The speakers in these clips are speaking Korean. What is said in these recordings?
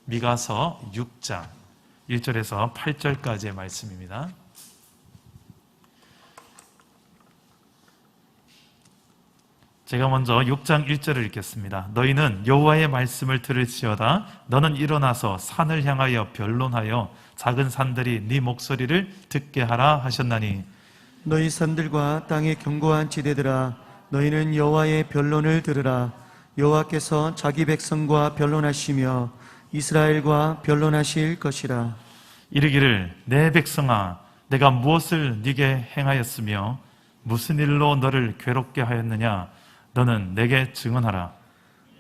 미가서 6장 1절에서 8절까지의 말씀입니다. 제가 먼저 6장 1절을 읽겠습니다. 너희는 여호와의 말씀을 들을지어다. 너는 일어나서 산을 향하여 변론하여 작은 산들이 네 목소리를 듣게 하라 하셨나니 너희 산들과 땅의 견고한 지대들아, 너희는 여호와의 변론을 들으라. 여호와께서 자기 백성과 변론하시며 이스라엘과 변론하실 것이라. 이르기를 내 백성아, 내가 무엇을 네게 행하였으며 무슨 일로 너를 괴롭게 하였느냐? 너는 내게 증언하라.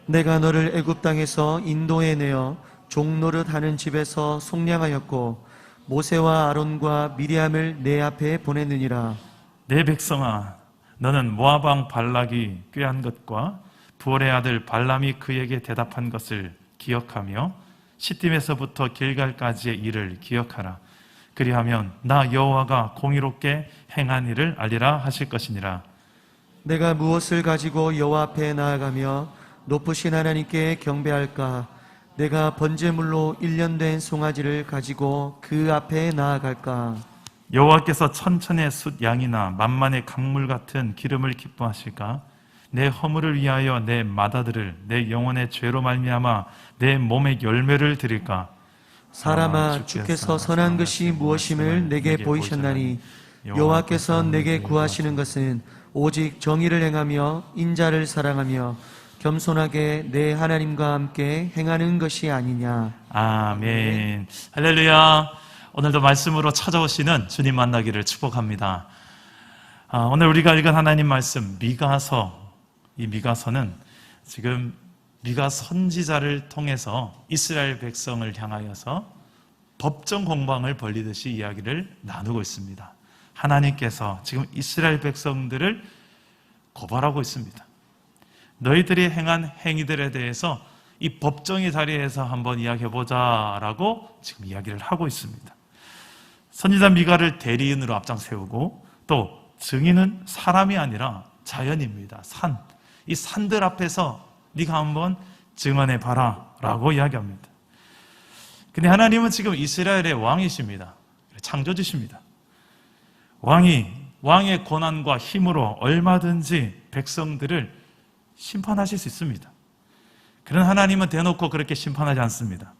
내가 너를 애굽 땅에서 인도해 내어 종 노릇하는 집에서 속량하였고 모세와 아론과 미리암을 내 앞에 보냈느니라. 내 백성아, 너는 모압 왕 발락이 꾀한 것과 부올의 아들 발람이 그에게 대답한 것을 기억하며 시딤에서부터 길갈까지의 일을 기억하라. 그리하면 나 여호와가 공의롭게 행한 일을 알리라 하실 것이니라. 내가 무엇을 가지고 여호와 앞에 나아가며 높으신 하나님께 경배할까? 내가 번제물로 1년 된 송아지를 가지고 그 앞에 나아갈까? 여호와께서 천천의 숫 양이나 만만의 강물 같은 기름을 기뻐하실까? 내 허물을 위하여 내 마다들을 내 영혼의 죄로 말미암아 내 몸의 열매를 드릴까? 사람아, 주께서 선한 것이 무엇임을 내게 보이셨나니 여호와께서 내게 구하시는 것은 오직 정의를 행하며 인자를 사랑하며 겸손하게 내 하나님과 함께 행하는 것이 아니냐. 아멘. 할렐루야. 오늘도 말씀으로 찾아오시는 주님 만나기를 축복합니다. 오늘 우리가 읽은 하나님 말씀 미가서, 이 미가서는 지금 미가 선지자를 통해서 이스라엘 백성을 향하여서 법정 공방을 벌리듯이 이야기를 나누고 있습니다. 하나님께서 지금 이스라엘 백성들을 고발하고 있습니다. 너희들이 행한 행위들에 대해서 이 법정의 자리에서 한번 이야기해보자 라고 지금 이야기를 하고 있습니다. 선지자 미가를 대리인으로 앞장 세우고 또 증인은 사람이 아니라 자연입니다. 산. 이 산들 앞에서 네가 한번 증언해봐라 라고 이야기합니다. 근데 하나님은 지금 이스라엘의 왕이십니다. 창조주십니다. 왕의 고난과 힘으로 얼마든지 백성들을 심판하실 수 있습니다. 그런 하나님은 대놓고 그렇게 심판하지 않습니다.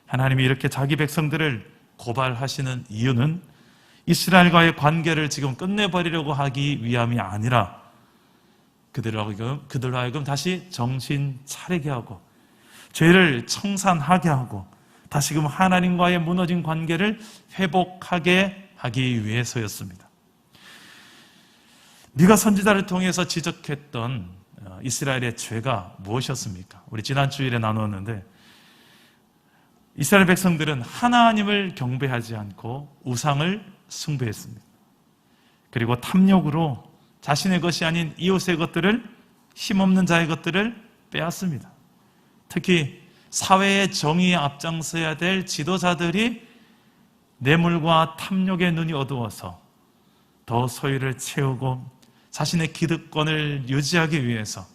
하나님이 이렇게 자기 백성들을 고발하시는 이유는 이스라엘과의 관계를 지금 끝내버리려고 하기 위함이 아니라 그들로 하여금 다시 정신 차리게 하고 죄를 청산하게 하고 다시금 하나님과의 무너진 관계를 회복하게 하기 위해서였습니다. 미가 선지자를 통해서 지적했던 이스라엘의 죄가 무엇이었습니까? 우리 지난 주일에 나누었는데 이스라엘 백성들은 하나님을 경배하지 않고 우상을 숭배했습니다. 그리고 탐욕으로 자신의 것이 아닌 이웃의 것들을, 힘없는 자의 것들을 빼앗습니다. 특히 사회의 정의에 앞장서야 될 지도자들이 뇌물과 탐욕의 눈이 어두워서 더 소유를 채우고 자신의 기득권을 유지하기 위해서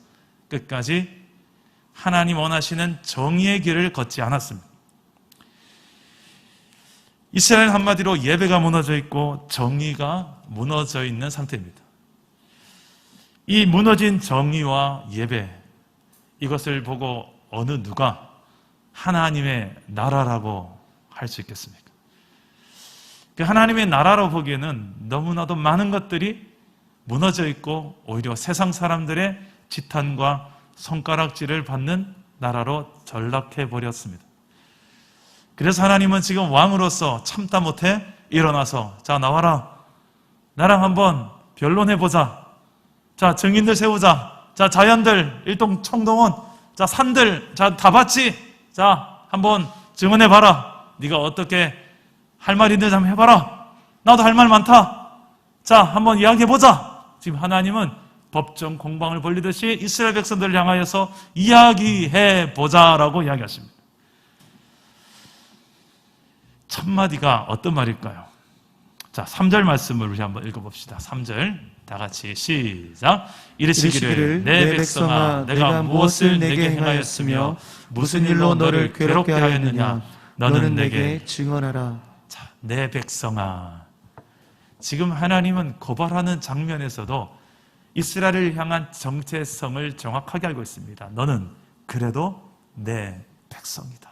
끝까지 하나님 원하시는 정의의 길을 걷지 않았습니다. 이스라엘 한마디로 예배가 무너져 있고 정의가 무너져 있는 상태입니다. 이 무너진 정의와 예배, 이것을 보고 어느 누가 하나님의 나라라고 할 수 있겠습니까? 그 하나님의 나라로 보기에는 너무나도 많은 것들이 무너져 있고 오히려 세상 사람들의 지탄과 손가락질을 받는 나라로 전락해 버렸습니다. 그래서 하나님은 지금 왕으로서 참다 못해 일어나서 자 나와라, 나랑 한번 변론해보자, 자 증인들 세우자, 자 자연들 일동 청동원, 자 산들 자 다 봤지, 자 한번 증언해봐라, 네가 어떻게 할 말 있는지 한번 해봐라, 나도 할 말 많다, 자 한번 이야기해보자. 지금 하나님은 법정 공방을 벌리듯이 이스라엘 백성들을 향하여서 이야기해보자라고 이야기하십니다. 첫 마디가 어떤 말일까요? 자, 3절 말씀을 우리 한번 읽어봅시다. 3절 다 같이 시작. 이르시기를 내 백성아 내가 무엇을 내게 행하였으며 무슨 일로 너를 괴롭게 하였느냐 너는 내게 증언하라. 자, 내 백성아. 지금 하나님은 고발하는 장면에서도 이스라엘을 향한 정체성을 정확하게 알고 있습니다. 너는 그래도 내 백성이다.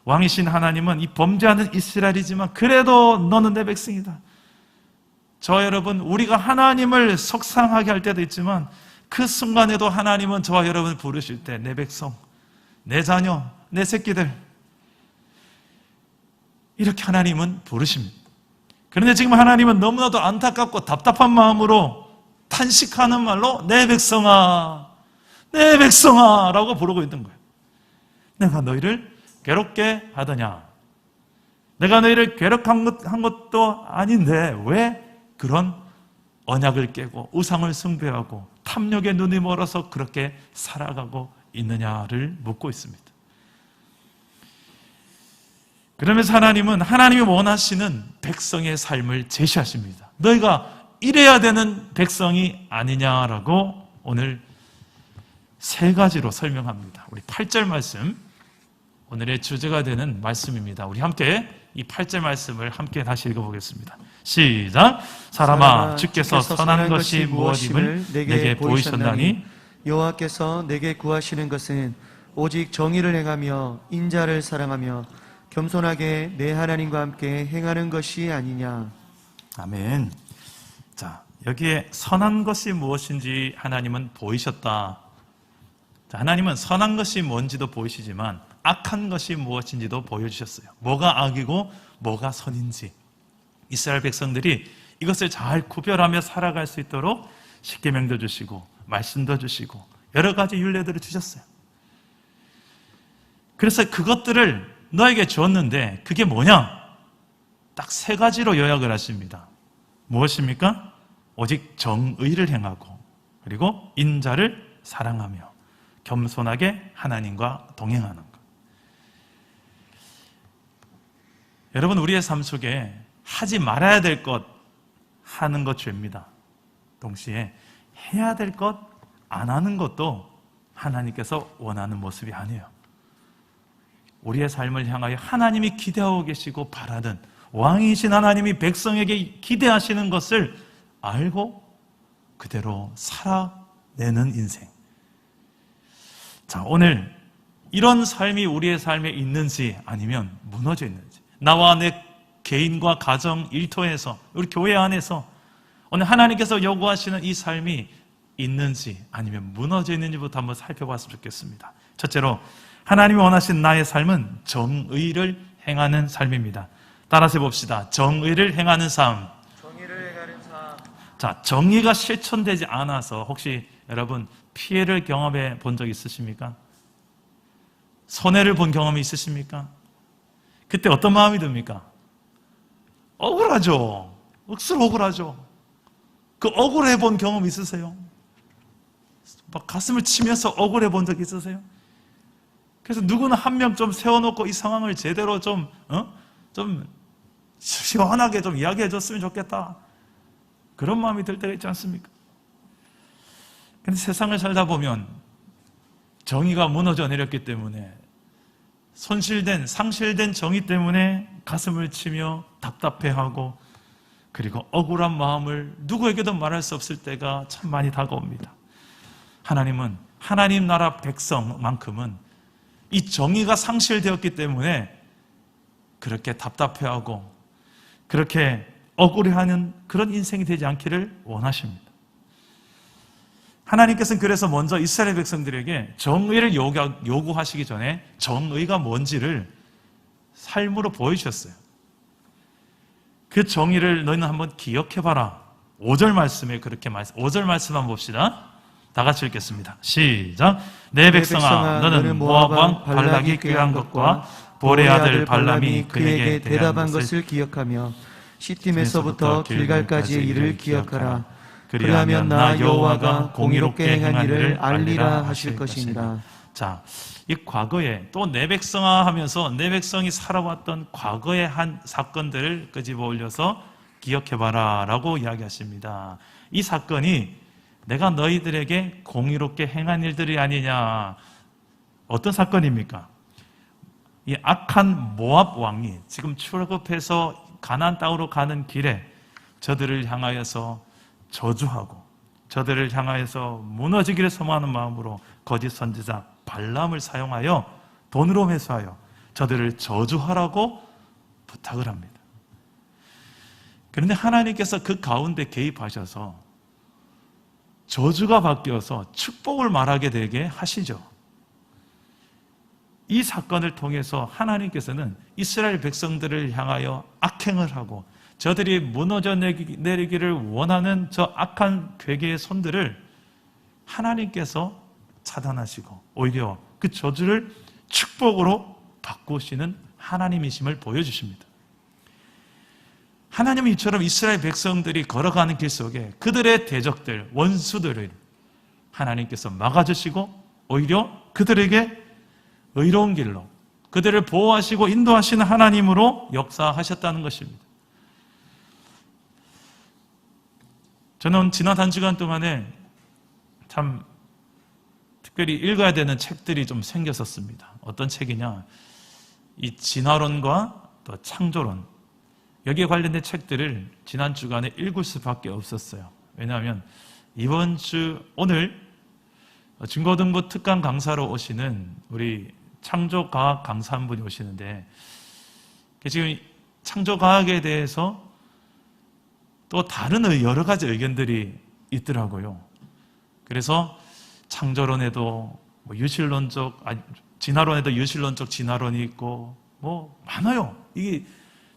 왕이신 하나님은 이 범죄하는 이스라엘이지만 그래도 너는 내 백성이다. 저와 여러분, 우리가 하나님을 속상하게 할 때도 있지만 그 순간에도 하나님은 저와 여러분을 부르실 때 내 백성, 내 자녀, 내 새끼들 이렇게 하나님은 부르십니다. 그런데 지금 하나님은 너무나도 안타깝고 답답한 마음으로 탄식하는 말로 내 백성아, 내 백성아 라고 부르고 있는 거예요. 내가 너희를 괴롭게 하더냐? 내가 너희를 괴롭한 것도 아닌데 왜 그런 언약을 깨고 우상을 숭배하고 탐욕에 눈이 멀어서 그렇게 살아가고 있느냐를 묻고 있습니다. 그러면서 하나님은 하나님이 원하시는 백성의 삶을 제시하십니다. 너희가 이래야 되는 백성이 아니냐라고 오늘 세 가지로 설명합니다. 우리 8절 말씀, 오늘의 주제가 되는 말씀입니다. 우리 함께 이 8절 말씀을 함께 다시 읽어보겠습니다. 시작. 사람아 주께서 선한 것이 무엇임을 내게 보이셨나니 여호와께서 내게 구하시는 것은 오직 정의를 행하며 인자를 사랑하며 겸손하게 내 하나님과 함께 행하는 것이 아니냐. 아멘. 자, 여기에 선한 것이 무엇인지 하나님은 보이셨다. 자, 하나님은 선한 것이 뭔지도 보이시지만 악한 것이 무엇인지도 보여주셨어요. 뭐가 악이고 뭐가 선인지 이스라엘 백성들이 이것을 잘 구별하며 살아갈 수 있도록 십계명도 주시고 말씀도 주시고 여러 가지 율례들을 주셨어요. 그래서 그것들을 너에게 주었는데 그게 뭐냐? 딱 세 가지로 요약을 하십니다. 무엇입니까? 오직 정의를 행하고 그리고 인자를 사랑하며 겸손하게 하나님과 동행하는 것. 여러분, 우리의 삶 속에 하지 말아야 될 것 하는 것 죄입니다. 동시에 해야 될 것 안 하는 것도 하나님께서 원하는 모습이 아니에요. 우리의 삶을 향하여 하나님이 기대하고 계시고 바라는 왕이신 하나님이 백성에게 기대하시는 것을 알고 그대로 살아내는 인생. 자, 오늘 이런 삶이 우리의 삶에 있는지 아니면 무너져 있는지, 나와 내 개인과 가정 일터에서 우리 교회 안에서 오늘 하나님께서 요구하시는 이 삶이 있는지 아니면 무너져 있는지부터 한번 살펴봤으면 좋겠습니다. 첫째로 하나님이 원하신 나의 삶은 정의를 행하는 삶입니다. 따라서 봅시다. 정의를 행하는 삶. 정의를 행하는 삶. 자, 정의가 실천되지 않아서 혹시 여러분 피해를 경험해 본 적 있으십니까? 손해를 본 경험이 있으십니까? 그때 어떤 마음이 듭니까? 억울하죠. 억수로 억울하죠. 그 억울해 본 경험 있으세요? 막 가슴을 치면서 억울해 본 적 있으세요? 그래서 누구나 한 명 좀 세워놓고 이 상황을 제대로 좀 시원하게 좀 이야기해 줬으면 좋겠다. 그런 마음이 들 때가 있지 않습니까? 근데 세상을 살다 보면 정의가 무너져 내렸기 때문에 상실된 정의 때문에 가슴을 치며 답답해하고 그리고 억울한 마음을 누구에게도 말할 수 없을 때가 참 많이 다가옵니다. 하나님은 하나님 나라 백성만큼은 이 정의가 상실되었기 때문에 그렇게 답답해하고 그렇게 억울해하는 그런 인생이 되지 않기를 원하십니다. 하나님께서는 그래서 먼저 이스라엘 백성들에게 정의를 요구하시기 전에 정의가 뭔지를 삶으로 보여주셨어요. 그 정의를 너희는 한번 기억해봐라. 5절 말씀에 그렇게 5절 말씀 한번 봅시다. 다 같이 읽겠습니다. 시작. 내 백성아 너는 모압 왕 발락이 꾀한 것과 보레 아들 발람이 그에게 대답한 것을 기억하며 시팀에서부터 길갈까지의 일을 기억하라. 그리하면 나 여호와가 공의롭게 행한 일을 알리라 하실 것입니다. 자, 이 과거에 또 내 백성아 하면서 내 백성이 살아왔던 과거의 한 사건들을 끄집어 올려서 기억해봐라 라고 이야기하십니다. 이 사건이 내가 너희들에게 공의롭게 행한 일들이 아니냐. 어떤 사건입니까? 이 악한 모압 왕이 지금 출애굽해서 가나안 땅으로 가는 길에 저들을 향하여서 저주하고 저들을 향하여서 무너지기를 소망하는 마음으로 거짓 선지자 발람을 사용하여 돈으로 매수하여 저들을 저주하라고 부탁을 합니다. 그런데 하나님께서 그 가운데 개입하셔서 저주가 바뀌어서 축복을 말하게 되게 하시죠. 이 사건을 통해서 하나님께서는 이스라엘 백성들을 향하여 악행을 하고 저들이 무너져 내리기를 원하는 저 악한 괴계의 손들을 하나님께서 차단하시고 오히려 그 저주를 축복으로 바꾸시는 하나님이심을 보여주십니다. 하나님은 이처럼 이스라엘 백성들이 걸어가는 길 속에 그들의 대적들, 원수들을 하나님께서 막아주시고 오히려 그들에게 의로운 길로 그들을 보호하시고 인도하시는 하나님으로 역사하셨다는 것입니다. 저는 지난 한 주간 동안에 참 특별히 읽어야 되는 책들이 좀 생겼었습니다. 어떤 책이냐? 이 진화론과 또 창조론, 여기에 관련된 책들을 지난 주간에 읽을 수밖에 없었어요. 왜냐하면 이번 주 오늘 중고등부 특강 강사로 오시는 우리 창조과학 강사 한 분이 오시는데 지금 창조과학에 대해서 또 다른 여러 가지 의견들이 있더라고요. 그래서 창조론에도 유실론적, 진화론에도 유실론적 진화론이 있고 많아요. 이게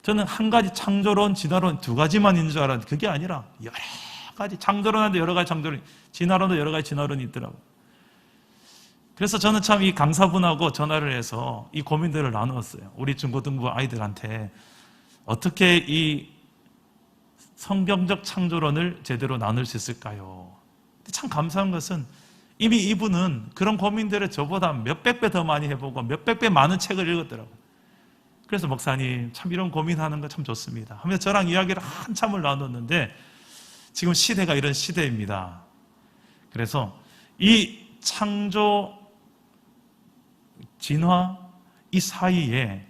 저는 한 가지 창조론, 진화론 두 가지만 있는 줄 알았는데 그게 아니라 여러 가지 창조론에도 여러 가지 창조론, 진화론도 여러 가지 진화론이 있더라고요. 그래서 저는 참 이 강사분하고 전화를 해서 이 고민들을 나누었어요. 우리 중고등부 아이들한테 어떻게 이 성경적 창조론을 제대로 나눌 수 있을까요? 참 감사한 것은 이미 이분은 그런 고민들을 저보다 몇백 배 더 많이 해보고 몇백 배 많은 책을 읽었더라고요. 그래서 목사님 참 이런 고민하는 거 참 좋습니다 하면서 저랑 이야기를 한참을 나눴는데 지금 시대가 이런 시대입니다. 그래서 이 창조, 진화 이 사이에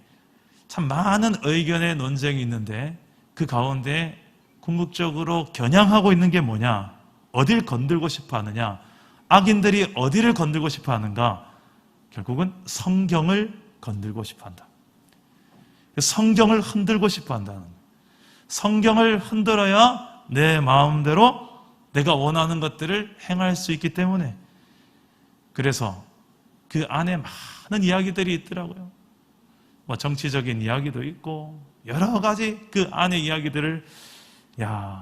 참 많은 의견의 논쟁이 있는데 그 가운데 궁극적으로 겨냥하고 있는 게 뭐냐? 어딜 건들고 싶어 하느냐? 악인들이 어디를 건들고 싶어 하는가? 결국은 성경을 건들고 싶어 한다. 성경을 흔들고 싶어 한다는 거예요. 성경을 흔들어야 내 마음대로 내가 원하는 것들을 행할 수 있기 때문에 그래서 그 안에 많은 이야기들이 있더라고요. 정치적인 이야기도 있고 여러 가지 그 안에 이야기들을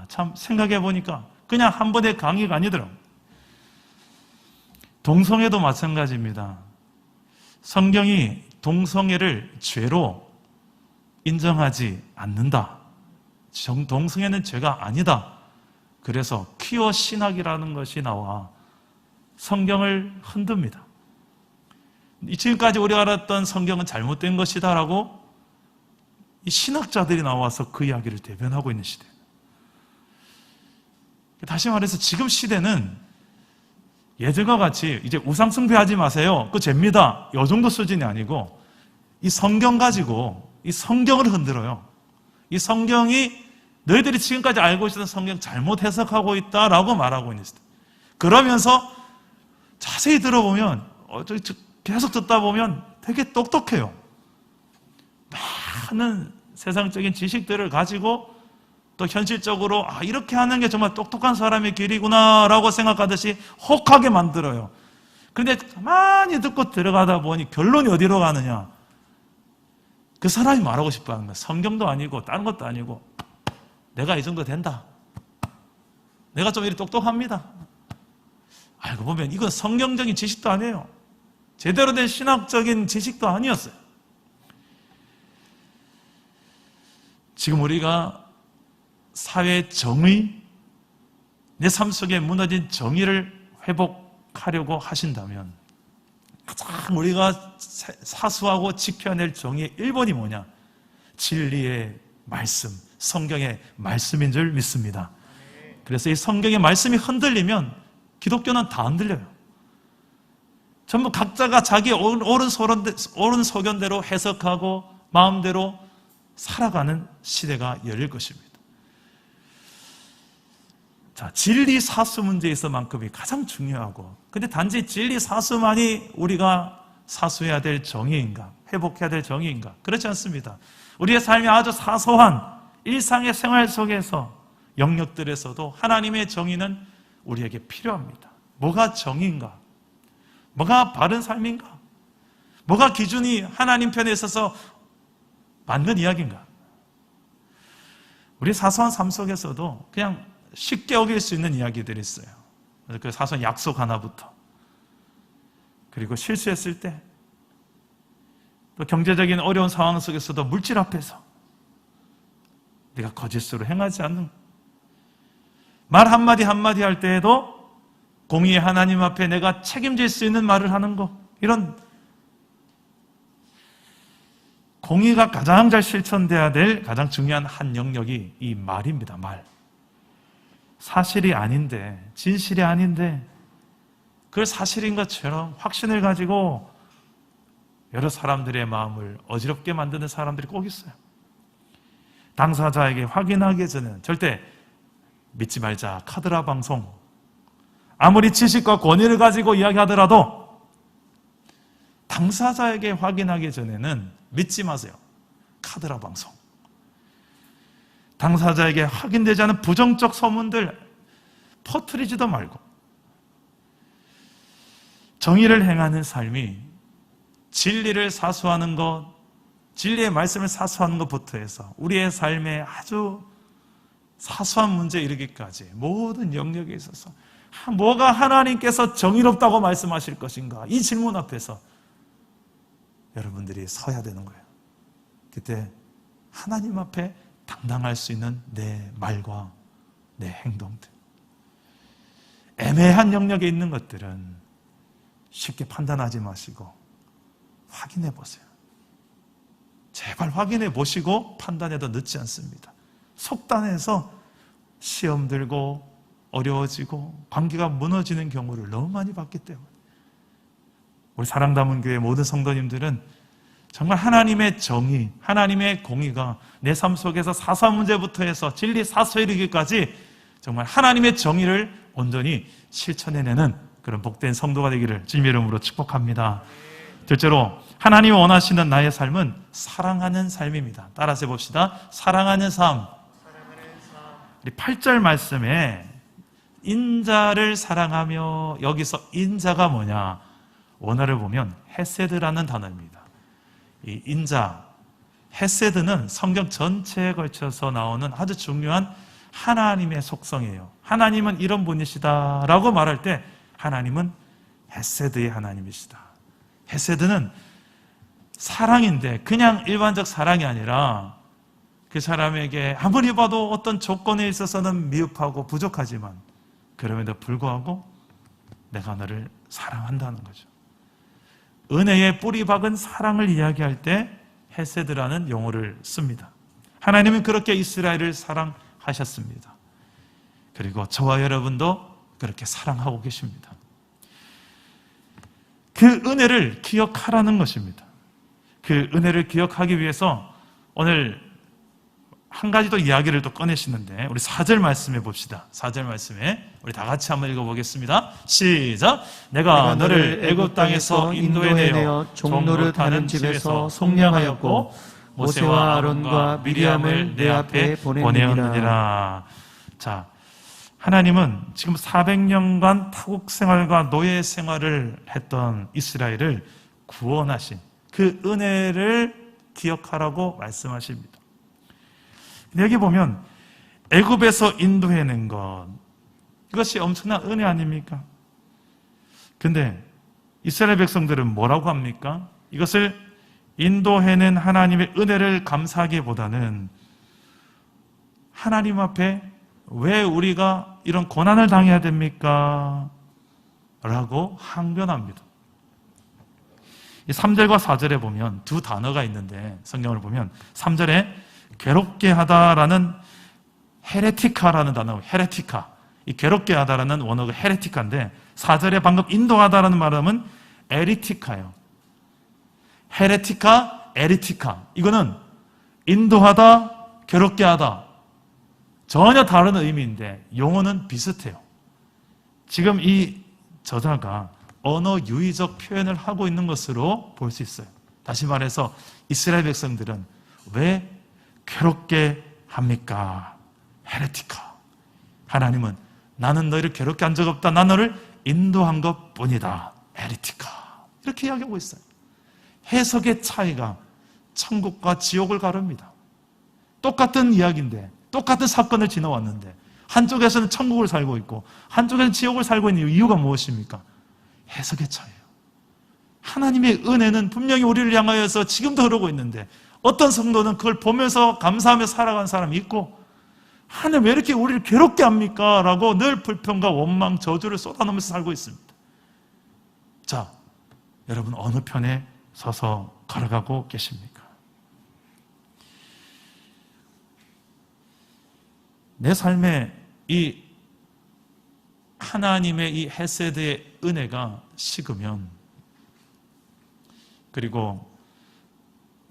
참 생각해 보니까 그냥 한 번의 강의가 아니더라고요. 동성애도 마찬가지입니다. 성경이 동성애를 죄로 인정하지 않는다. 동성애는 죄가 아니다. 그래서 퀴어 신학이라는 것이 나와 성경을 흔듭니다. 지금까지 우리가 알았던 성경은 잘못된 것이다라고 이 신학자들이 나와서 그 이야기를 대변하고 있는 시대예요. 다시 말해서 지금 시대는 예전과 같이 이제 우상 숭배하지 마세요. 그거 죄입니다. 이 정도 수준이 아니고 이 성경 가지고 이 성경을 흔들어요. 이 성경이 너희들이 지금까지 알고 있었던 성경 잘못 해석하고 있다라고 말하고 있는 시대. 그러면서 자세히 들어보면 계속 듣다 보면 되게 똑똑해요. 많은 세상적인 지식들을 가지고 또 현실적으로 이렇게 하는 게 정말 똑똑한 사람의 길이구나라고 생각하듯이 혹하게 만들어요. 그런데 많이 듣고 들어가다 보니 결론이 어디로 가느냐? 그 사람이 말하고 싶어 하는 거예요. 성경도 아니고 다른 것도 아니고 내가 이 정도 된다. 내가 좀 이렇게 똑똑합니다. 알고 보면 이건 성경적인 지식도 아니에요. 제대로 된 신학적인 지식도 아니었어요. 지금 우리가 사회 정의, 내 삶 속에 무너진 정의를 회복하려고 하신다면 가장 우리가 사수하고 지켜낼 정의의 1번이 뭐냐? 진리의 말씀, 성경의 말씀인 줄 믿습니다. 그래서 이 성경의 말씀이 흔들리면 기독교는 다 흔들려요. 전부 각자가 자기 옳은 소견대로 해석하고 마음대로 살아가는 시대가 열릴 것입니다. 자, 진리 사수 문제에 있어만큼이 가장 중요하고, 근데 단지 진리 사수만이 우리가 사수해야 될 정의인가, 회복해야 될 정의인가? 그렇지 않습니다. 우리의 삶이 아주 사소한 일상의 생활 속에서 영역들에서도 하나님의 정의는 우리에게 필요합니다. 뭐가 정의인가? 뭐가 바른 삶인가? 뭐가 기준이 하나님 편에 있어서 맞는 이야기인가? 우리 사소한 삶 속에서도 그냥 쉽게 어길 수 있는 이야기들이 있어요. 그 사소한 약속 하나부터, 그리고 실수했을 때, 또 경제적인 어려운 상황 속에서도 물질 앞에서 내가 거짓으로 행하지 않는, 말 한마디 한마디 할 때에도 공의의 하나님 앞에 내가 책임질 수 있는 말을 하는 거, 이런 공의가 가장 잘 실천돼야 될 가장 중요한 한 영역이 이 말입니다. 말. 사실이 아닌데, 진실이 아닌데 그걸 사실인 것처럼 확신을 가지고 여러 사람들의 마음을 어지럽게 만드는 사람들이 꼭 있어요. 당사자에게 확인하기 전에는 절대 믿지 말자, 카드라 방송, 아무리 지식과 권위를 가지고 이야기하더라도 당사자에게 확인하기 전에는 믿지 마세요. 카드라 방송. 당사자에게 확인되지 않은 부정적 소문들 퍼뜨리지도 말고, 정의를 행하는 삶이 진리를 사수하는 것, 진리의 말씀을 사수하는 것부터 해서 우리의 삶에 아주 사소한 문제에 이르기까지 모든 영역에 있어서 뭐가 하나님께서 정의롭다고 말씀하실 것인가, 이 질문 앞에서 여러분들이 서야 되는 거예요. 그때 하나님 앞에 당당할 수 있는 내 말과 내 행동들, 애매한 영역에 있는 것들은 쉽게 판단하지 마시고 확인해 보세요. 제발 확인해 보시고 판단해도 늦지 않습니다. 속단해서 시험 들고 어려워지고 관계가 무너지는 경우를 너무 많이 봤기 때문에, 우리 사랑담은 교회 모든 성도님들은 정말 하나님의 정의, 하나님의 공의가 내 삶 속에서 사소한 문제부터 해서 진리 사소에 이르기까지 정말 하나님의 정의를 온전히 실천해내는 그런 복된 성도가 되기를 주님의 이름으로 축복합니다. 둘째로, 하나님이 원하시는 나의 삶은 사랑하는 삶입니다. 따라서 해봅시다. 사랑하는 삶. 우리 8절 말씀에 인자를 사랑하며, 여기서 인자가 뭐냐? 원어를 보면 헤세드라는 단어입니다. 이 인자, 헤세드는 성경 전체에 걸쳐서 나오는 아주 중요한 하나님의 속성이에요. 하나님은 이런 분이시다라고 말할 때 하나님은 헤세드의 하나님이시다. 헤세드는 사랑인데 그냥 일반적 사랑이 아니라 그 사람에게 아무리 봐도 어떤 조건에 있어서는 미흡하고 부족하지만 그럼에도 불구하고 내가 너를 사랑한다는 거죠. 은혜의 뿌리 박은 사랑을 이야기할 때 헤세드라는 용어를 씁니다. 하나님은 그렇게 이스라엘을 사랑하셨습니다. 그리고 저와 여러분도 그렇게 사랑하고 계십니다. 그 은혜를 기억하라는 것입니다. 그 은혜를 기억하기 위해서 오늘 한 가지 더 이야기를 또 꺼내시는데, 우리 4절 말씀해 봅시다. 4절 말씀에 우리 다 같이 한번 읽어보겠습니다. 시작. 내가 너를 애굽 땅에서 인도해내어 종노릇 하는 집에서 속량하였고 모세와 아론과 미리암을 내 앞에 보내었느니라. 자, 하나님은 지금 400년간 타국 생활과 노예 생활을 했던 이스라엘을 구원하신 그 은혜를 기억하라고 말씀하십니다. 여기 보면 애굽에서 인도해낸 것, 이것이 엄청난 은혜 아닙니까? 근데 이스라엘 백성들은 뭐라고 합니까? 이것을 인도해낸 하나님의 은혜를 감사하기보다는 하나님 앞에 왜 우리가 이런 고난을 당해야 됩니까? 라고 항변합니다. 이 3절과 4절에 보면 두 단어가 있는데, 성경을 보면 3절에 괴롭게 하다라는 헤레티카라는 단어, 헤레티카. 이 괴롭게 하다라는 원어가 헤레티카인데 4절에 방금 인도하다라는 말은 에리티카예요. 헤레티카, 에리티카. 이거는 인도하다, 괴롭게 하다. 전혀 다른 의미인데 용어는 비슷해요. 지금 이 저자가 언어 유의적 표현을 하고 있는 것으로 볼 수 있어요. 다시 말해서 이스라엘 백성들은 왜 괴롭게 합니까? 헤레티카. 하나님은 나는 너희를 괴롭게 한 적 없다. 나 너를 인도한 것 뿐이다. 헤레티카. 이렇게 이야기하고 있어요. 해석의 차이가 천국과 지옥을 가릅니다. 똑같은 이야기인데 똑같은 사건을 지나왔는데 한쪽에서는 천국을 살고 있고 한쪽에서는 지옥을 살고 있는 이유가 무엇입니까? 해석의 차이예요. 하나님의 은혜는 분명히 우리를 향하여서 지금도 흐르고 있는데 어떤 성도는 그걸 보면서 감사하며 살아가는 사람이 있고 하나님 왜 이렇게 우리를 괴롭게 합니까? 라고 늘 불평과 원망, 저주를 쏟아놓으면서 살고 있습니다. 자, 여러분 어느 편에 서서 걸어가고 계십니까? 내 삶에 이 하나님의 이 헤세드의 은혜가 식으면 그리고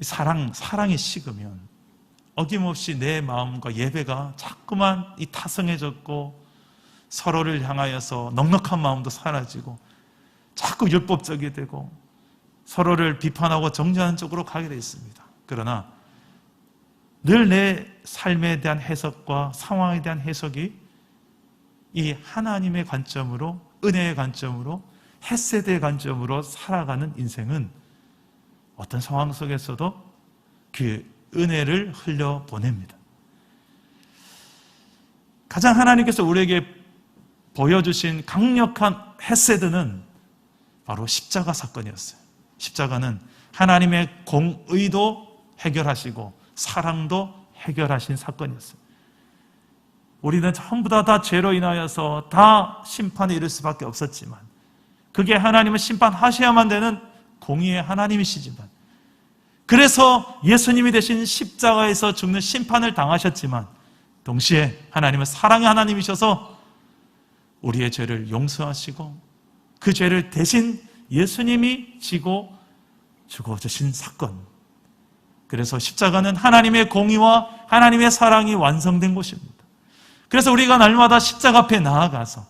사랑이 식으면 어김없이 내 마음과 예배가 자꾸만 이 타성해졌고 서로를 향하여서 넉넉한 마음도 사라지고 자꾸 율법적이 되고 서로를 비판하고 정죄하는 쪽으로 가게 되어 있습니다. 그러나 늘 내 삶에 대한 해석과 상황에 대한 해석이 이 하나님의 관점으로 은혜의 관점으로 헤세드의 관점으로 살아가는 인생은 어떤 상황 속에서도 그 은혜를 흘려보냅니다. 가장 하나님께서 우리에게 보여주신 강력한 헤세드는 바로 십자가 사건이었어요. 십자가는 하나님의 공의도 해결하시고 사랑도 해결하신 사건이었어요. 우리는 전부 다 죄로 인하여서 다 심판에 이를 수밖에 없었지만 그게 하나님은 심판하셔야만 되는 공의의 하나님이시지만 그래서 예수님이 되신 십자가에서 죽는 심판을 당하셨지만 동시에 하나님은 사랑의 하나님이셔서 우리의 죄를 용서하시고 그 죄를 대신 예수님이 지고 죽어주신 사건. 그래서 십자가는 하나님의 공의와 하나님의 사랑이 완성된 곳입니다. 그래서 우리가 날마다 십자가 앞에 나아가서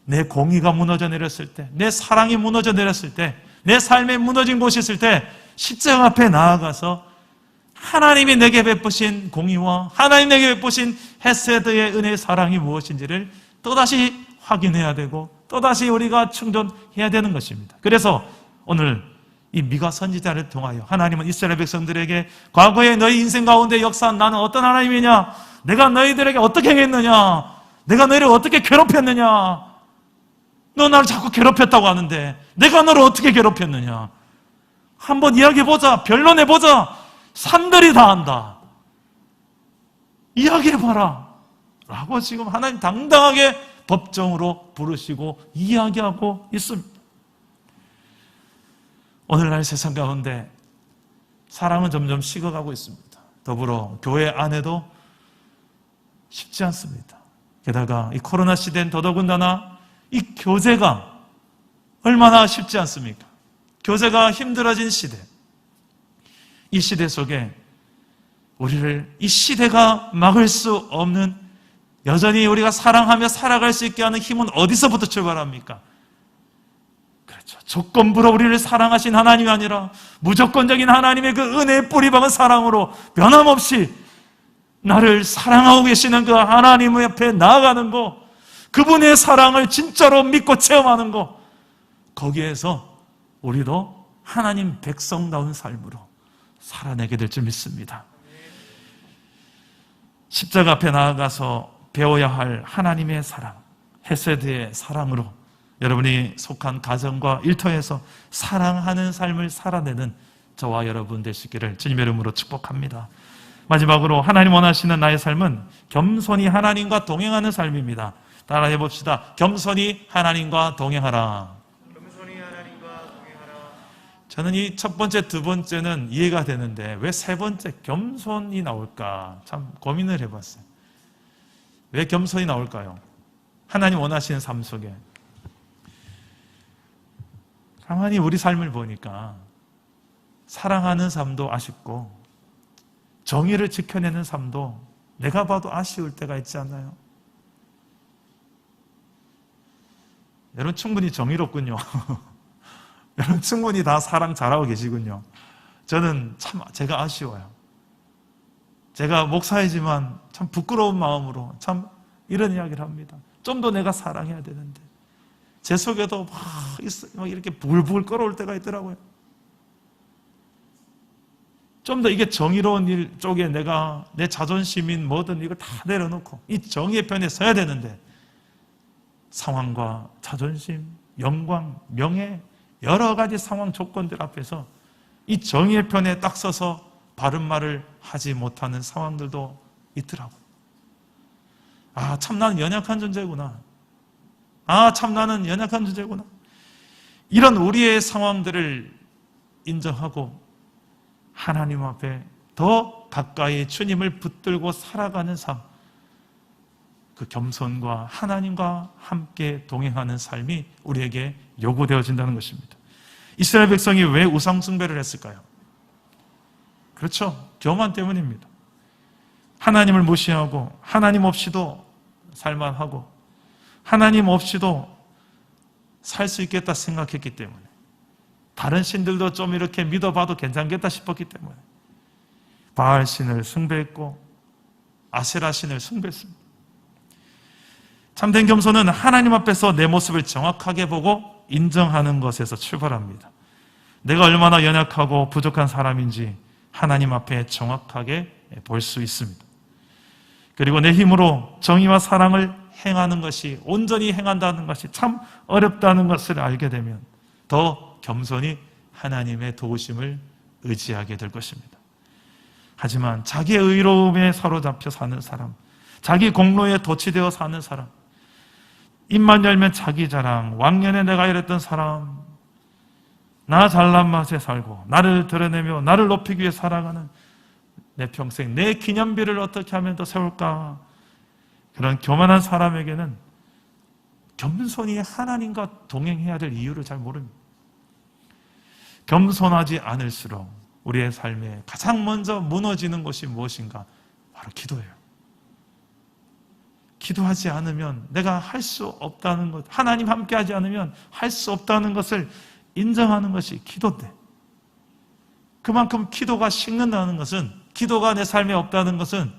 내 공의가 무너져 내렸을 때, 내 사랑이 무너져 내렸을 때, 내 삶에 무너진 곳이 있을 때 십자가 앞에 나아가서 하나님이 내게 베푸신 공의와 하나님 내게 베푸신 헤세드의 은혜의 사랑이 무엇인지를 또다시 확인해야 되고 또다시 우리가 충전해야 되는 것입니다. 그래서 오늘 이 미가 선지자를 통하여 하나님은 이스라엘 백성들에게 과거에 너희 인생 가운데 역사한 나는 어떤 하나님이냐? 내가 너희들에게 어떻게 행했느냐? 내가 너희를 어떻게 괴롭혔느냐? 너 나를 자꾸 괴롭혔다고 하는데 내가 너를 어떻게 괴롭혔느냐? 한번 이야기해보자. 변론해보자. 산들이 다 안다. 이야기해봐라. 라고 지금 하나님 당당하게 법정으로 부르시고 이야기하고 있습니다. 오늘날 세상 가운데 사랑은 점점 식어가고 있습니다. 더불어 교회 안에도 쉽지 않습니다. 게다가 이 코로나 시대는 더더군다나 이 교제가 얼마나 쉽지 않습니까? 교제가 힘들어진 시대. 이 시대 속에 우리를 이 시대가 막을 수 없는 여전히 우리가 사랑하며 살아갈 수 있게 하는 힘은 어디서부터 출발합니까? 그렇죠. 조건부로 우리를 사랑하신 하나님이 아니라 무조건적인 하나님의 그 은혜의 뿌리 박은 사랑으로 변함없이 나를 사랑하고 계시는 그 하나님 옆에 나아가는 거, 그분의 사랑을 진짜로 믿고 체험하는 거, 거기에서 우리도 하나님 백성다운 삶으로 살아내게 될 줄 믿습니다. 십자가 앞에 나아가서 배워야 할 하나님의 사랑, 헤세드의 사랑으로 여러분이 속한 가정과 일터에서 사랑하는 삶을 살아내는 저와 여러분 되시기를 주님의 이름으로 축복합니다. 마지막으로 하나님 원하시는 나의 삶은 겸손히 하나님과 동행하는 삶입니다. 따라해 봅시다. 겸손히 하나님과 동행하라. 저는 이 첫 번째, 두 번째는 이해가 되는데 왜 세 번째 겸손이 나올까 참 고민을 해봤어요. 왜 겸손이 나올까요? 하나님 원하시는 삶 속에 가만히 우리 삶을 보니까 사랑하는 삶도 아쉽고 정의를 지켜내는 삶도 내가 봐도 아쉬울 때가 있지 않나요? 여러분 충분히 정의롭군요. 여러분 충분히 다 사랑 잘하고 계시군요. 저는 참 제가 아쉬워요. 제가 목사이지만 참 부끄러운 마음으로 참 이런 이야기를 합니다. 좀 더 내가 사랑해야 되는데 제 속에도 막 이렇게 부글부글 끓어올 때가 있더라고요. 좀 더 이게 정의로운 일 쪽에 내가 내 자존심인 뭐든 이걸 다 내려놓고 이 정의의 편에 서야 되는데 상황과 자존심, 영광, 명예 여러 가지 상황 조건들 앞에서 이 정의의 편에 딱 서서 바른 말을 하지 못하는 상황들도 있더라고요. 아, 참 나는 연약한 존재구나. 아, 참 나는 연약한 존재구나. 이런 우리의 상황들을 인정하고 하나님 앞에 더 가까이 주님을 붙들고 살아가는 삶, 그 겸손과 하나님과 함께 동행하는 삶이 우리에게 요구되어진다는 것입니다. 이스라엘 백성이 왜 우상 숭배를 했을까요? 그렇죠. 교만 때문입니다. 하나님을 무시하고 하나님 없이도 살만하고 하나님 없이도 살 수 있겠다 생각했기 때문에 다른 신들도 좀 이렇게 믿어봐도 괜찮겠다 싶었기 때문에 바알 신을 숭배했고 아세라 신을 숭배했습니다. 참된 겸손은 하나님 앞에서 내 모습을 정확하게 보고 인정하는 것에서 출발합니다. 내가 얼마나 연약하고 부족한 사람인지 하나님 앞에 정확하게 볼 수 있습니다. 그리고 내 힘으로 정의와 사랑을 행하는 것이, 온전히 행한다는 것이 참 어렵다는 것을 알게 되면 더 겸손히 하나님의 도우심을 의지하게 될 것입니다. 하지만 자기의 의로움에 사로잡혀 사는 사람, 자기 공로에 도취되어 사는 사람, 입만 열면 자기 자랑, 왕년에 내가 이랬던 사람, 나 잘난 맛에 살고 나를 드러내며 나를 높이기 위해 살아가는 내 평생 내 기념비를 어떻게 하면 더 세울까, 그런 교만한 사람에게는 겸손히 하나님과 동행해야 될 이유를 잘 모릅니다. 겸손하지 않을수록 우리의 삶에 가장 먼저 무너지는 것이 무엇인가? 바로 기도예요. 기도하지 않으면 내가 할 수 없다는 것, 하나님 함께하지 않으면 할 수 없다는 것을 인정하는 것이 기도인데, 그만큼 기도가 식는다는 것은, 기도가 내 삶에 없다는 것은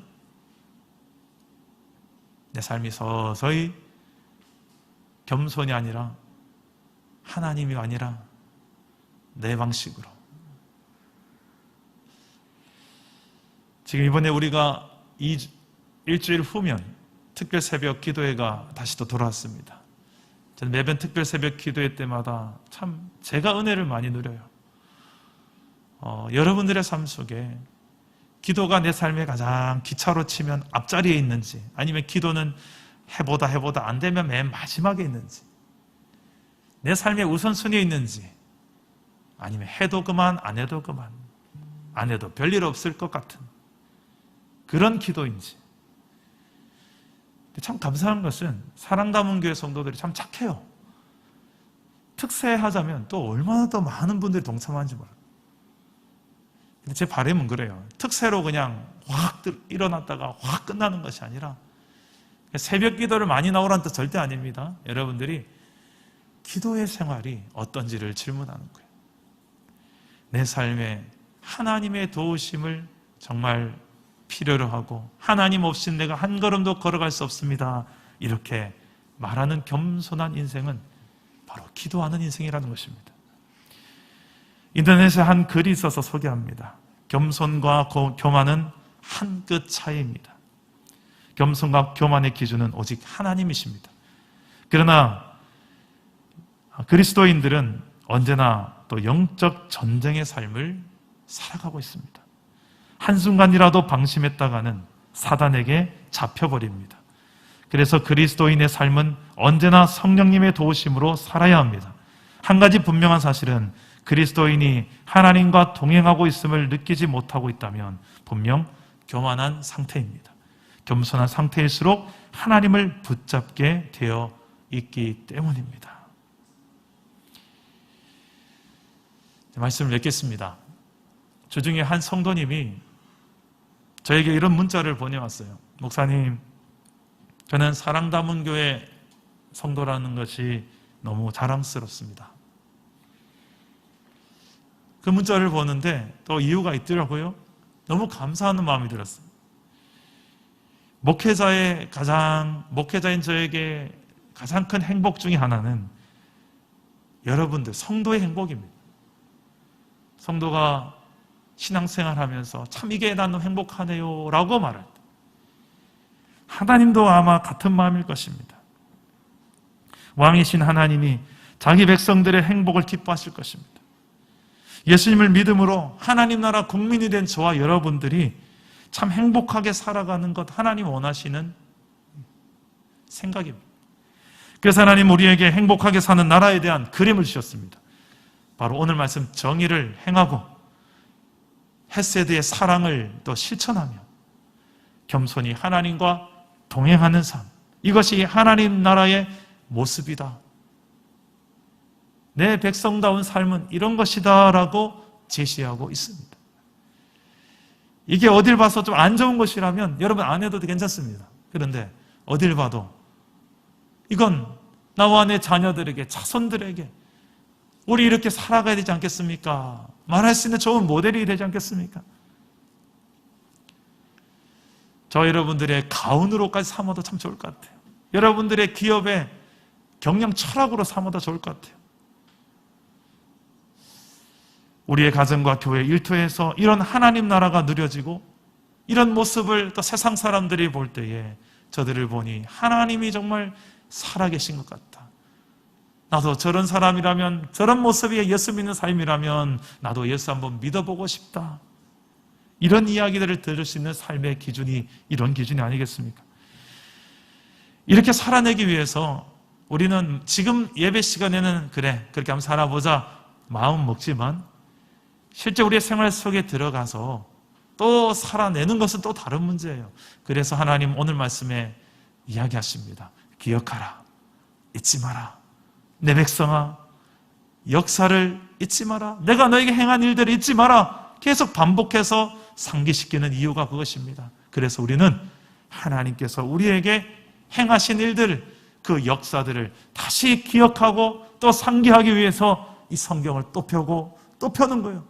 내 삶이 서서히 겸손이 아니라 하나님이 아니라 내 방식으로. 지금 이번에 우리가 일주일 후면 특별 새벽 기도회가 다시 또 돌아왔습니다. 저는 매번 특별 새벽 기도회 때마다 참 제가 은혜를 많이 누려요. 여러분들의 삶 속에 기도가 내 삶에 가장 기차로 치면 앞자리에 있는지, 아니면 기도는 해보다 안 되면 맨 마지막에 있는지, 내 삶의 우선순위에 있는지, 아니면 해도 그만 안 해도 그만, 안 해도 별일 없을 것 같은 그런 기도인지. 참 감사한 것은 사랑가문 교회 성도들이 참 착해요. 특세하자면 또 얼마나 더 많은 분들이 동참하는지 몰라요. 근데 제 바람은 그래요. 특세로 그냥 확 일어났다가 확 끝나는 것이 아니라, 새벽 기도를 많이 나오라는 뜻 절대 아닙니다. 여러분들이 기도의 생활이 어떤지를 질문하는 거예요. 내 삶에 하나님의 도우심을 정말 필요로 하고, 하나님 없이는 내가 한 걸음도 걸어갈 수 없습니다, 이렇게 말하는 겸손한 인생은 바로 기도하는 인생이라는 것입니다. 인터넷에 한 글이 있어서 소개합니다. 겸손과 교만은 한 끗 차이입니다. 겸손과 교만의 기준은 오직 하나님이십니다. 그러나 그리스도인들은 언제나 또 영적 전쟁의 삶을 살아가고 있습니다. 한순간이라도 방심했다가는 사단에게 잡혀버립니다. 그래서 그리스도인의 삶은 언제나 성령님의 도우심으로 살아야 합니다. 한 가지 분명한 사실은 그리스도인이 하나님과 동행하고 있음을 느끼지 못하고 있다면 분명 교만한 상태입니다. 겸손한 상태일수록 하나님을 붙잡게 되어 있기 때문입니다. 말씀을 맺겠습니다. 주중에 한 성도님이 저에게 이런 문자를 보내왔어요. 목사님, 저는 사랑다문교회 성도라는 것이 너무 자랑스럽습니다. 그 문자를 보는데 또 이유가 있더라고요. 너무 감사하는 마음이 들었어요. 목회자인 저에게 가장 큰 행복 중에 하나는 여러분들, 성도의 행복입니다. 성도가 신앙생활 하면서 참 이게 나는 행복하네요 라고 말할 때 하나님도 아마 같은 마음일 것입니다. 왕이신 하나님이 자기 백성들의 행복을 기뻐하실 것입니다. 예수님을 믿음으로 하나님 나라 국민이 된 저와 여러분들이 참 행복하게 살아가는 것 하나님 원하시는 생각입니다. 그래서 하나님 우리에게 행복하게 사는 나라에 대한 그림을 주셨습니다. 바로 오늘 말씀 정의를 행하고 헤세드의 사랑을 또 실천하며 겸손히 하나님과 동행하는 삶, 이것이 하나님 나라의 모습이다. 내 백성다운 삶은 이런 것이다 라고 제시하고 있습니다. 이게 어딜 봐서 좀 안 좋은 것이라면 여러분 안 해도 괜찮습니다. 그런데 어딜 봐도 이건 나와 내 자녀들에게, 자손들에게 우리 이렇게 살아가야 되지 않겠습니까? 말할 수 있는 좋은 모델이 되지 않겠습니까? 저 여러분들의 가훈으로까지 삼아도 참 좋을 것 같아요. 여러분들의 기업의 경영 철학으로 삼아도 좋을 것 같아요. 우리의 가정과 교회 일터에서 이런 하나님 나라가 누려지고 이런 모습을 또 세상 사람들이 볼 때에 저들을 보니 하나님이 정말 살아계신 것 같다. 나도 저런 사람이라면, 저런 모습이 예수 믿는 삶이라면 나도 예수 한번 믿어보고 싶다. 이런 이야기들을 들을 수 있는 삶의 기준이 이런 기준이 아니겠습니까? 이렇게 살아내기 위해서 우리는 지금 예배 시간에는 그래, 그렇게 한번 살아보자 마음 먹지만 실제 우리의 생활 속에 들어가서 또 살아내는 것은 또 다른 문제예요. 그래서 하나님 오늘 말씀에 이야기하십니다. 기억하라. 잊지 마라. 내 백성아, 역사를 잊지 마라. 내가 너에게 행한 일들을 잊지 마라. 계속 반복해서 상기시키는 이유가 그것입니다. 그래서 우리는 하나님께서 우리에게 행하신 일들, 그 역사들을 다시 기억하고 또 상기하기 위해서 이 성경을 또 펴고 또 펴는 거예요.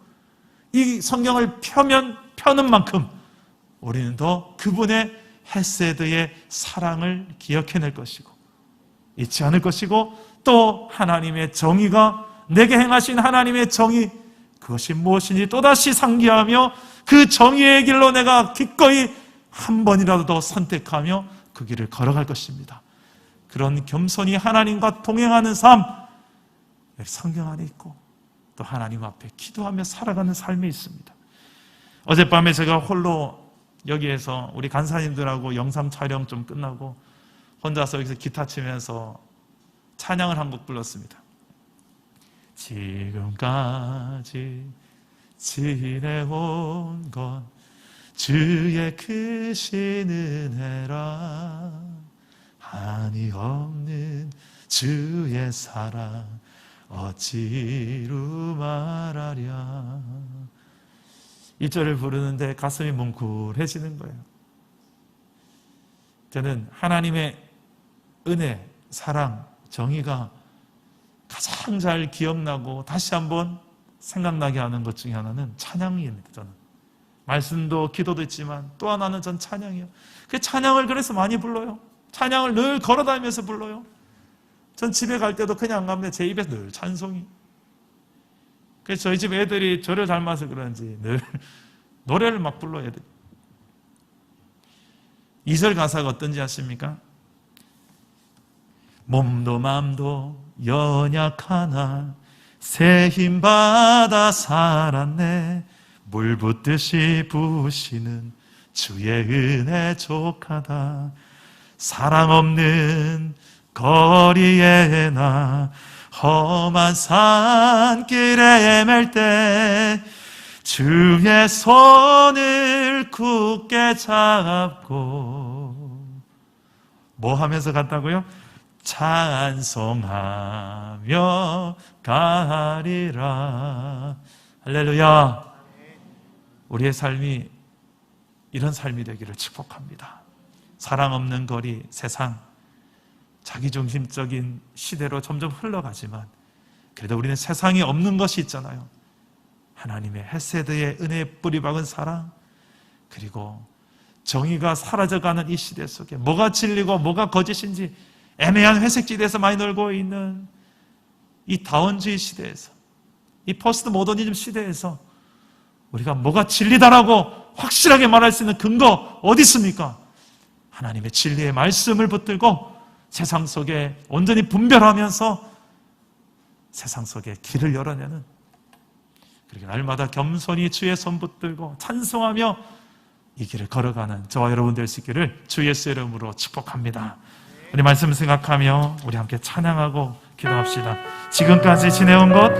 이 성경을 펴는 만큼 우리는 더 그분의 헤세드의 사랑을 기억해낼 것이고 잊지 않을 것이고 또 하나님의 정의가, 내게 행하신 하나님의 정의, 그것이 무엇인지 또다시 상기하며 그 정의의 길로 내가 기꺼이 한 번이라도 더 선택하며 그 길을 걸어갈 것입니다. 그런 겸손히 하나님과 동행하는 삶, 여기 성경 안에 있고 또 하나님 앞에 기도하며 살아가는 삶이 있습니다. 어젯밤에 제가 홀로 여기에서 우리 간사님들하고 영상 촬영 좀 끝나고 혼자서 여기서 기타 치면서 찬양을 한 곡 불렀습니다. 지금까지 지내온 건 주의 크신 은혜라, 한이 없는 주의 사랑 어찌루 말하랴. 이 절을 부르는데 가슴이 뭉클해지는 거예요. 저는 하나님의 은혜, 사랑, 정의가 가장 잘 기억나고 다시 한번 생각나게 하는 것 중에 하나는 찬양입니다. 저는 말씀도 기도도 있지만 또 하나는 전 찬양이에요. 그 찬양을 그래서 많이 불러요. 찬양을 늘 걸어다니면서 불러요. 전 집에 갈 때도 그냥 안 갑니다. 제 입에 늘 찬송이. 그래서 저희 집 애들이 저를 닮아서 그런지 늘 노래를 막 불러요. 애들. 2절 가사가 어떤지 아십니까? 몸도 맘도 연약하나 새 힘받아 살았네. 물 붓듯이 부으시는 주의 은혜 족하다. 사랑 없는 거리에 나 험한 산길에 헤맬 때 주의 손을 굳게 잡고 뭐 하면서 갔다고요? 찬송하며 가리라. 할렐루야. 우리의 삶이 이런 삶이 되기를 축복합니다. 사랑 없는 거리, 세상, 자기중심적인 시대로 점점 흘러가지만 그래도 우리는 세상이 없는 것이 있잖아요. 하나님의 헤세드의 은혜에 뿌리 박은 사랑, 그리고 정의가 사라져가는 이 시대 속에 뭐가 진리고 뭐가 거짓인지 애매한 회색지대에서 많이 놀고 있는 이 다원주의 시대에서, 이 포스트 모더니즘 시대에서 우리가 뭐가 진리다라고 확실하게 말할 수 있는 근거 어디 있습니까? 하나님의 진리의 말씀을 붙들고 세상 속에 온전히 분별하면서 세상 속에 길을 열어내는, 그렇게 날마다 겸손히 주의 손 붙들고 찬송하며 이 길을 걸어가는 저와 여러분 될 수 있기를 주 예수의 이름으로 축복합니다. 우리 말씀 생각하며 우리 함께 찬양하고 기도합시다. 지금까지 지내온 것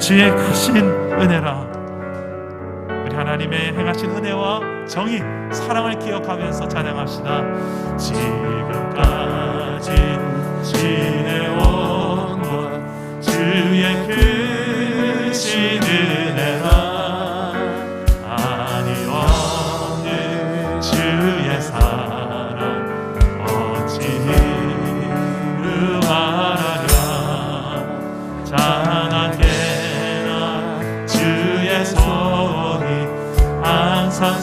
주의 크신 은혜라. 우리 하나님의 행하신 은혜와 정의, 사랑을 기억하면서 찬양합시다. 지금까지 지내온 것 주의 크신 은혜라. 아니 없는 주의 사랑 어찌 이루 말하랴. 장하게나 주의 손이 항상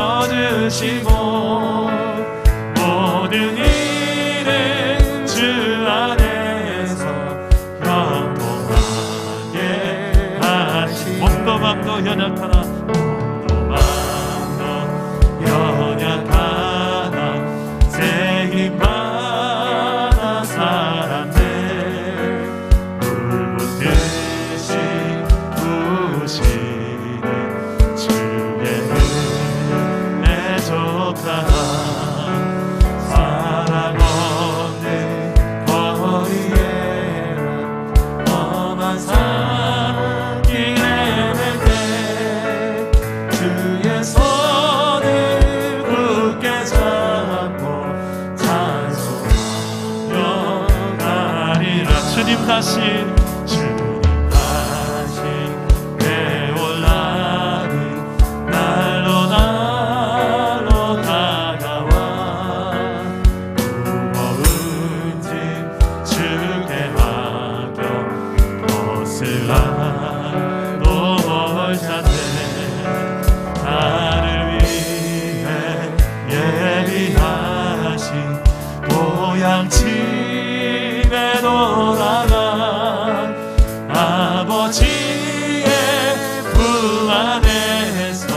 살펴주시고 모든 일은 주 안에서 평범하게 하시. 몸도 맘도 연약하나 몸도 맘도 연약하나 새 힘받아 살았네. 불붙듯이 부시는 주의 은혜 족하다. 사랑 없는 거리에 험한 산길에 헤맬 때 주의 손을 굳게 잡고 찬송하며 가리라. 주님 다시 배울 날이 날로 다가와. 무거운 짐 주께 맡겨 벗을 날도 멀잖네. 나를 위해 예비하신 고향집에 돌아가 아버지의 품 안에서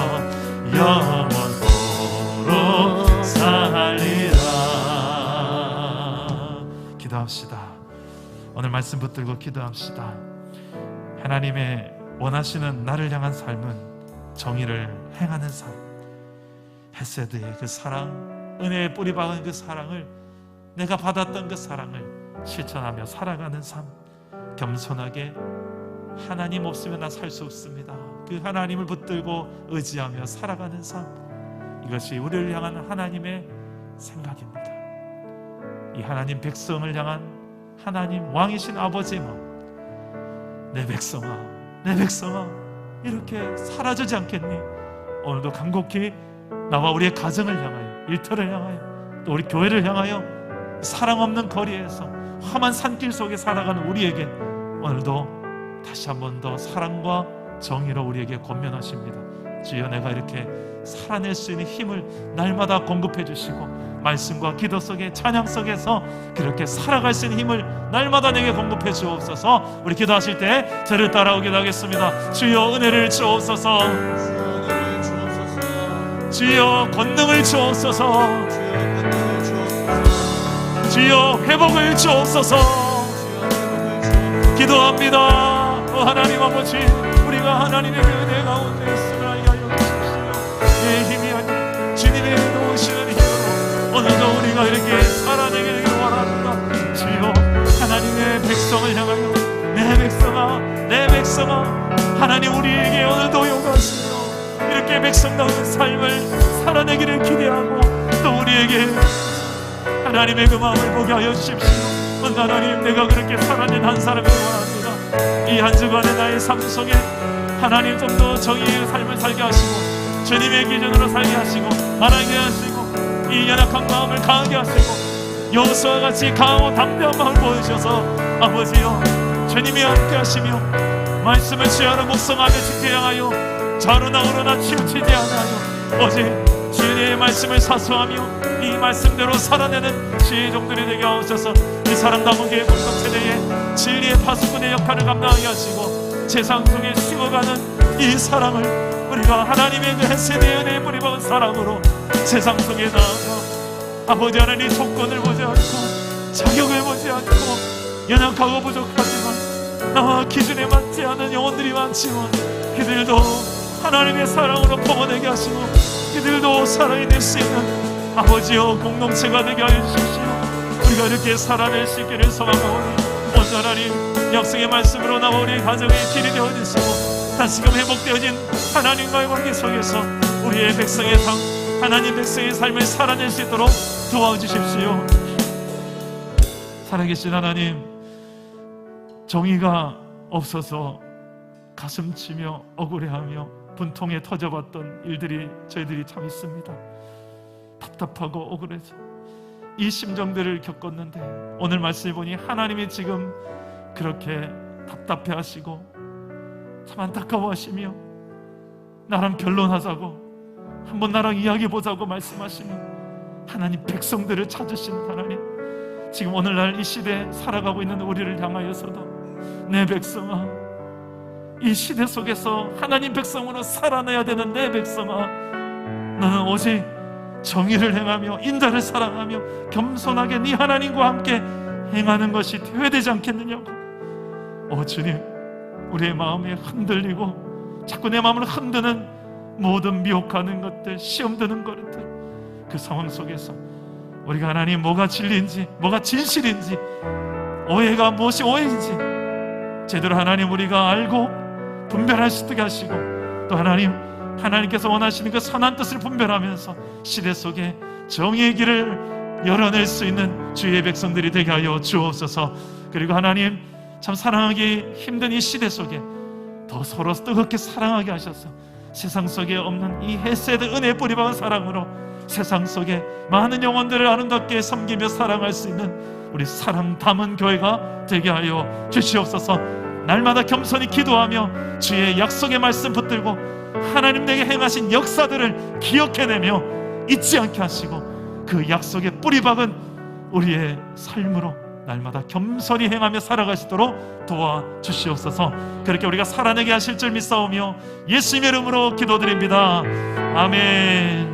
영원토록 살리라. 기도합시다. 오늘 말씀 붙들고 기도합시다. 하나님의 원하시는 나를 향한 삶은 정의를 행하는 삶, 헤세드의 그 사랑, 은혜에 뿌리 박은 그 사랑을, 내가 받았던 그 사랑을 실천하며 살아가는 삶, 겸손하게 하나님 없으면 나 살 수 없습니다. 그 하나님을 붙들고 의지하며 살아가는 삶, 이것이 우리를 향한 하나님의 생각입니다. 이 하나님 백성을 향한 하나님 왕이신 아버지의 마음, 내 백성아, 내 백성아, 이렇게 사라지지 않겠니? 오늘도 간곡히 나와 우리의 가정을 향하여, 일터를 향하여, 또 우리 교회를 향하여 사랑 없는 거리에서 험한 산길 속에 살아가는 우리에게 오늘도 다시 한 번 더 사랑과 정의로 우리에게 권면하십니다. 주여, 내가 이렇게 살아낼 수 있는 힘을 날마다 공급해 주시고 말씀과 기도 속에, 찬양 속에서 그렇게 살아갈 수 있는 힘을 날마다 내게 공급해 주옵소서. 우리 기도하실 때 저를 따라오기도 하겠습니다. 주여, 은혜를 주옵소서. 주여, 권능을 주옵소서. 주여, 회복을 주옵소서. 기도합니다. 하나님 아버지, 우리가 하나님의 은혜 가운데 있음을 알게 하여 주십시오. 내 힘이 아닌 주님의 도우시는 힘으로 오늘도 우리가 이렇게 살아내기를 원합니다. 주여, 하나님의 백성을 백성다운 삶을 살아내기를 기대하고 또 우리에게 하나님의 그 마음을 보게 하여 주십시오. 하나님, 내가 그렇게 살아낸 한 사람이 원합니다. 이 한 주간의 나의 삶 속에 하나님 좀 더 정의의 삶을 살게 하시고 주님의 기준으로 살게 하시고 말하게 하시고 이 연약한 마음을 강하게 하시고 여호수아와 같이 강하고 담대한 마음을 보여주셔서 아버지여 주님이 함께 하시며 말씀을 취하러 묵상하며 지켜 향하여 좌로나 우로나 치우치지 않아요. 오직 주의 말씀을 사수하며 이 말씀대로 살아내는 주의 종들이 되게 하옵소서. 이 사랑다운 교회 공동체 내에 진리의 파수꾼의 역할을 감당하게 하시고 세상 속에 식어가는 이 사랑을 우리가 하나님의 그 헤세드의 은혜에 뿌리박은 사랑으로 세상 속에 나아가 아버지 하나님 조건을 보지 않고 자격을 보지 않고 연약하고 부족하지만 나와 기준에 맞지 않은 영혼들이 많지만 그들도 하나님의 사랑으로 뽑아내게 하시고 그들도 살아낼 수 있는 아버지여 공동체가 되게 하여 주십시오. 우리가 이렇게 살아낼 수 있기를 소망하오니 오늘 하나님 약속의 말씀으로 나와 우리 가정의 길이 되어주시고 다시금 회복되어진 하나님과의 관계 속에서 우리의 백성의 삶, 하나님 백성의 삶을 살아낼 수 있도록 도와주십시오. 살아계신 하나님, 정의가 없어서 가슴치며 억울해하며 분통에 터져봤던 일들이 저희들이 참 있습니다. 답답하고 억울해서 이 심정들을 겪었는데 오늘 말씀을 보니 하나님이 지금 그렇게 답답해하시고 참 안타까워하시며 나랑 변론하자고 한번 나랑 이야기해보자고 말씀하시며 하나님 백성들을 찾으시는 하나님, 지금 오늘날 이 시대에 살아가고 있는 우리를 향하여서도 내 백성아, 이 시대 속에서 하나님 백성으로 살아내야 되는 내 백성아, 너는 오직 정의를 행하며 인자를 사랑하며 겸손하게 네 하나님과 함께 행하는 것이 되어야되지 않겠느냐고. 오 주님, 우리의 마음이 흔들리고 자꾸 내 마음을 흔드는 모든 미혹하는 것들, 시험 드는 것들, 그 상황 속에서 우리가 하나님 뭐가 진리인지 뭐가 진실인지, 오해가 무엇이 오해인지 제대로 하나님 우리가 알고 분별할 수 있게 하시고, 또 하나님께서 원하시는 그 선한 뜻을 분별하면서 시대 속에 정의의 길을 열어낼 수 있는 주의 백성들이 되게 하여 주옵소서. 그리고 하나님, 참 사랑하기 힘든 이 시대 속에 더 서로 뜨겁게 사랑하게 하셔서 세상 속에 없는 이 헤세드 은혜의 뿌리박은 사랑으로 세상 속에 많은 영혼들을 아름답게 섬기며 사랑할 수 있는 우리 사랑 담은 교회가 되게 하여 주시옵소서. 날마다 겸손히 기도하며 주의 약속의 말씀 붙들고 하나님 내게 행하신 역사들을 기억해내며 잊지 않게 하시고 그 약속의 뿌리박은 우리의 삶으로 날마다 겸손히 행하며 살아가시도록 도와주시옵소서. 그렇게 우리가 살아내게 하실 줄 믿사오며 예수님의 이름으로 기도드립니다. 아멘.